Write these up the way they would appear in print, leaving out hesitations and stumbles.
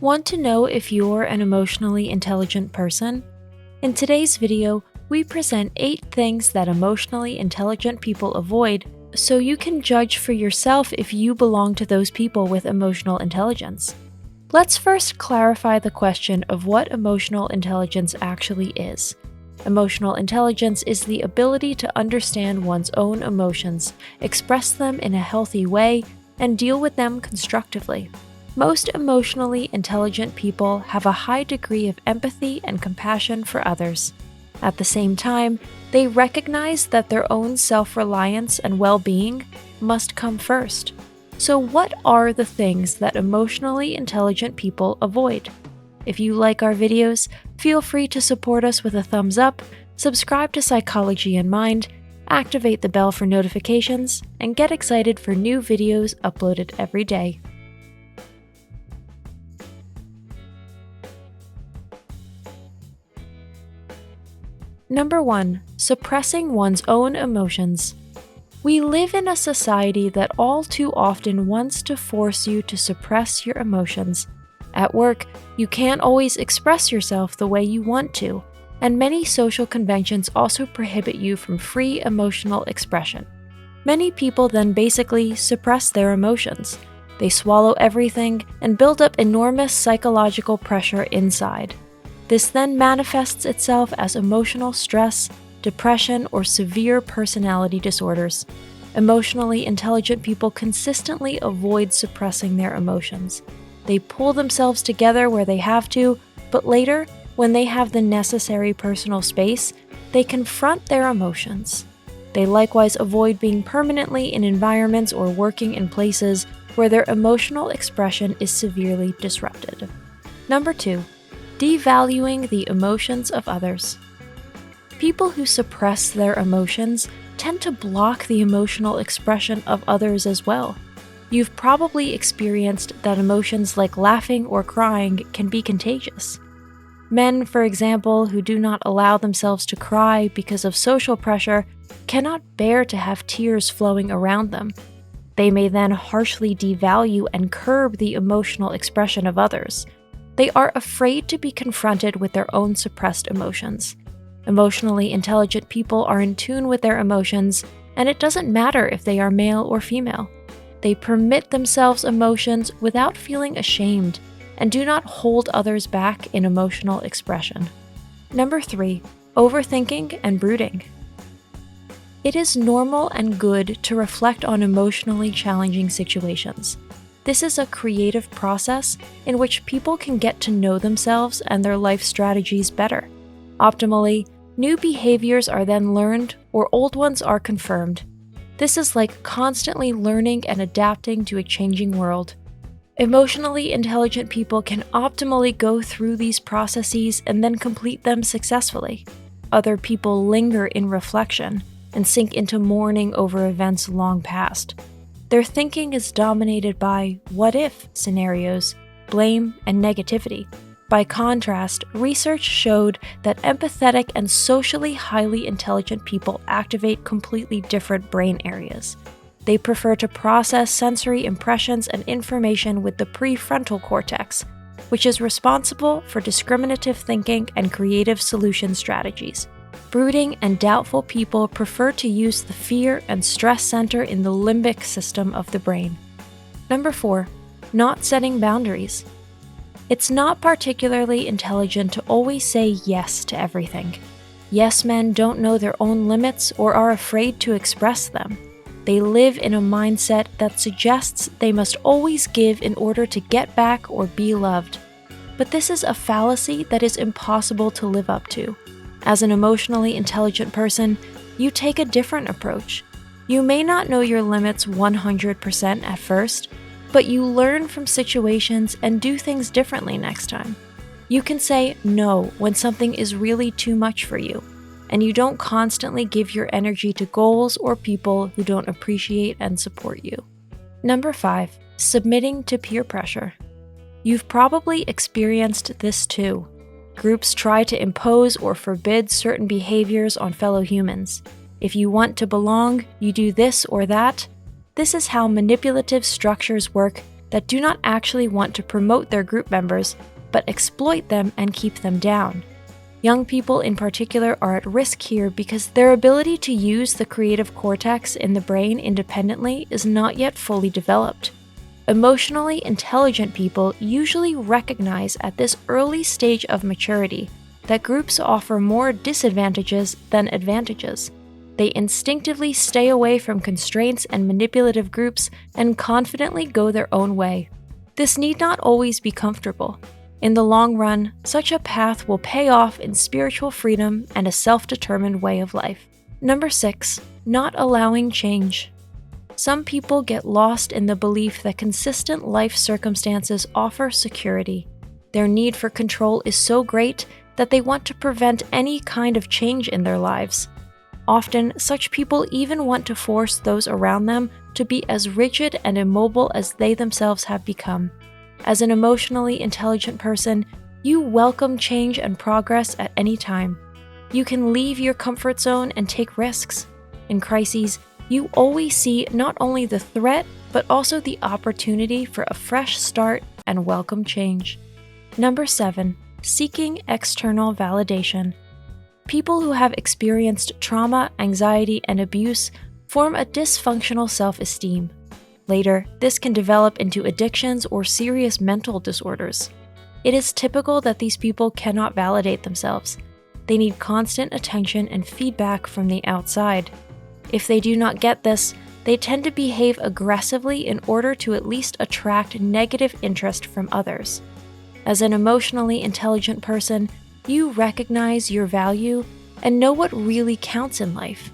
Want to know if you're an emotionally intelligent person? In today's video, we present 8 things that emotionally intelligent people avoid so you can judge for yourself if you belong to those people with emotional intelligence. Let's first clarify the question of what emotional intelligence actually is. Emotional intelligence is the ability to understand one's own emotions, express them in a healthy way, and deal with them constructively. Most emotionally intelligent people have a high degree of empathy and compassion for others. At the same time, they recognize that their own self-reliance and well-being must come first. So what are the things that emotionally intelligent people avoid? If you like our videos, feel free to support us with a thumbs up, subscribe to Psychology in Mind, activate the bell for notifications, and get excited for new videos uploaded every day. Number 1. Suppressing one's own emotions. We live in a society that all too often wants to force you to suppress your emotions. At work, you can't always express yourself the way you want to, and many social conventions also prohibit you from free emotional expression. Many people then basically suppress their emotions. They swallow everything and build up enormous psychological pressure inside. This then manifests itself as emotional stress, depression, or severe personality disorders. Emotionally intelligent people consistently avoid suppressing their emotions. They pull themselves together where they have to, but later, when they have the necessary personal space, they confront their emotions. They likewise avoid being permanently in environments or working in places where their emotional expression is severely disrupted. Number 2. Devaluing the emotions of others. People who suppress their emotions tend to block the emotional expression of others as well. You've probably experienced that emotions like laughing or crying can be contagious. Men, for example, who do not allow themselves to cry because of social pressure cannot bear to have tears flowing around them. They may then harshly devalue and curb the emotional expression of others. They are afraid to be confronted with their own suppressed emotions. Emotionally intelligent people are in tune with their emotions, and it doesn't matter if they are male or female. They permit themselves emotions without feeling ashamed and do not hold others back in emotional expression. Number 3. Overthinking and brooding. It is normal and good to reflect on emotionally challenging situations. This is a creative process in which people can get to know themselves and their life strategies better. Optimally, new behaviors are then learned or old ones are confirmed. This is like constantly learning and adapting to a changing world. Emotionally intelligent people can optimally go through these processes and then complete them successfully. Other people linger in reflection and sink into mourning over events long past. Their thinking is dominated by what-if scenarios, blame, and negativity. By contrast, research showed that empathetic and socially highly intelligent people activate completely different brain areas. They prefer to process sensory impressions and information with the prefrontal cortex, which is responsible for discriminative thinking and creative solution strategies. Brooding and doubtful people prefer to use the fear and stress center in the limbic system of the brain. Number 4. Not setting boundaries. It's not particularly intelligent to always say yes to everything. Yes men don't know their own limits or are afraid to express them. They live in a mindset that suggests they must always give in order to get back or be loved. But this is a fallacy that is impossible to live up to. As an emotionally intelligent person, you take a different approach. You may not know your limits 100% at first, but you learn from situations and do things differently next time. You can say no when something is really too much for you, and you don't constantly give your energy to goals or people who don't appreciate and support you. Number 5. Submitting to peer pressure. You've probably experienced this too. Groups try to impose or forbid certain behaviors on fellow humans. If you want to belong, you do this or that. This is how manipulative structures work that do not actually want to promote their group members, but exploit them and keep them down. Young people in particular are at risk here because their ability to use the creative cortex in the brain independently is not yet fully developed. Emotionally intelligent people usually recognize at this early stage of maturity that groups offer more disadvantages than advantages. They instinctively stay away from constraints and manipulative groups and confidently go their own way. This need not always be comfortable. In the long run, such a path will pay off in spiritual freedom and a self-determined way of life. Number 6, not allowing change. Some people get lost in the belief that consistent life circumstances offer security. Their need for control is so great that they want to prevent any kind of change in their lives. Often, such people even want to force those around them to be as rigid and immobile as they themselves have become. As an emotionally intelligent person, you welcome change and progress at any time. You can leave your comfort zone and take risks. In crises, you always see not only the threat, but also the opportunity for a fresh start and welcome change. Number 7, seeking external validation. People who have experienced trauma, anxiety, and abuse form a dysfunctional self-esteem. Later, this can develop into addictions or serious mental disorders. It is typical that these people cannot validate themselves. They need constant attention and feedback from the outside. If they do not get this, they tend to behave aggressively in order to at least attract negative interest from others. As an emotionally intelligent person, you recognize your value and know what really counts in life.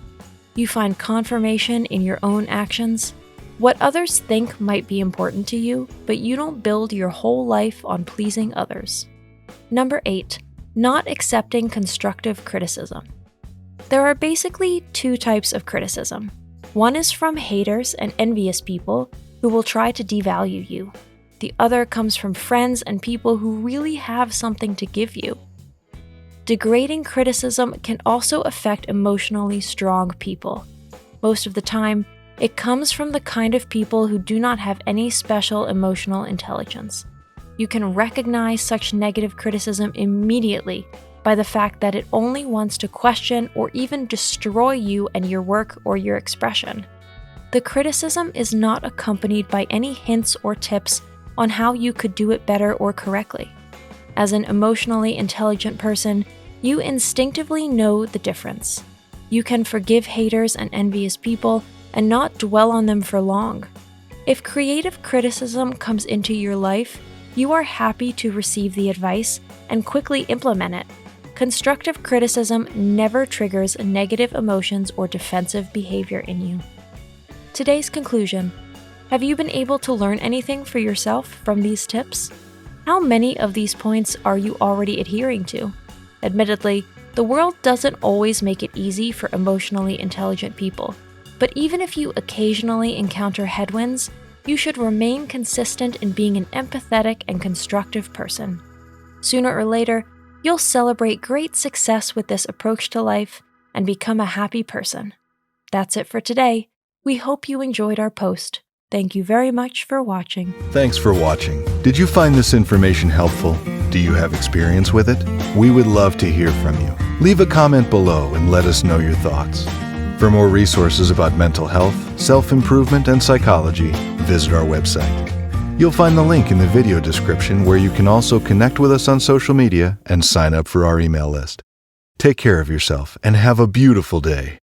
You find confirmation in your own actions. What others think might be important to you, but you don't build your whole life on pleasing others. Number 8, not accepting constructive criticism. There are basically 2 types of criticism. One is from haters and envious people who will try to devalue you. The other comes from friends and people who really have something to give you. Degrading criticism can also affect emotionally strong people. Most of the time, it comes from the kind of people who do not have any special emotional intelligence. You can recognize such negative criticism immediately by the fact that it only wants to question or even destroy you and your work or your expression. The criticism is not accompanied by any hints or tips on how you could do it better or correctly. As an emotionally intelligent person, you instinctively know the difference. You can forgive haters and envious people and not dwell on them for long. If creative criticism comes into your life, you are happy to receive the advice and quickly implement it. Constructive criticism never triggers negative emotions or defensive behavior in you. Today's conclusion: have you been able to learn anything for yourself from these tips? How many of these points are you already adhering to? Admittedly, the world doesn't always make it easy for emotionally intelligent people. But even if you occasionally encounter headwinds, you should remain consistent in being an empathetic and constructive person. Sooner or later, you'll celebrate great success with this approach to life and become a happy person. That's it for today. We hope you enjoyed our post. Thank you very much for watching. Thanks for watching. Did you find this information helpful? Do you have experience with it? We would love to hear from you. Leave a comment below and let us know your thoughts. For more resources about mental health, self-improvement, and psychology, visit our website. You'll find the link in the video description where you can also connect with us on social media and sign up for our email list. Take care of yourself and have a beautiful day.